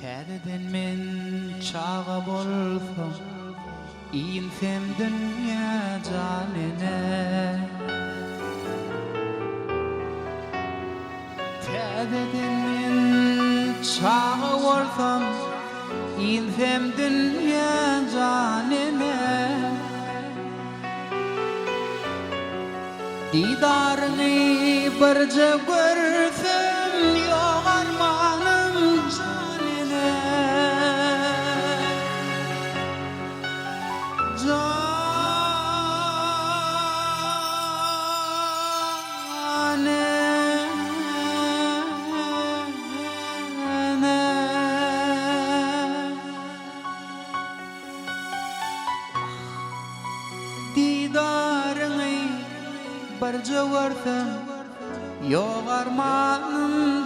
Terden men çağa bolsam insem dünya canine. Terden men çağa bolsam insem dünya canine. Didarını barca görsem yok armanım canine. Didarını barca görsem yok armanım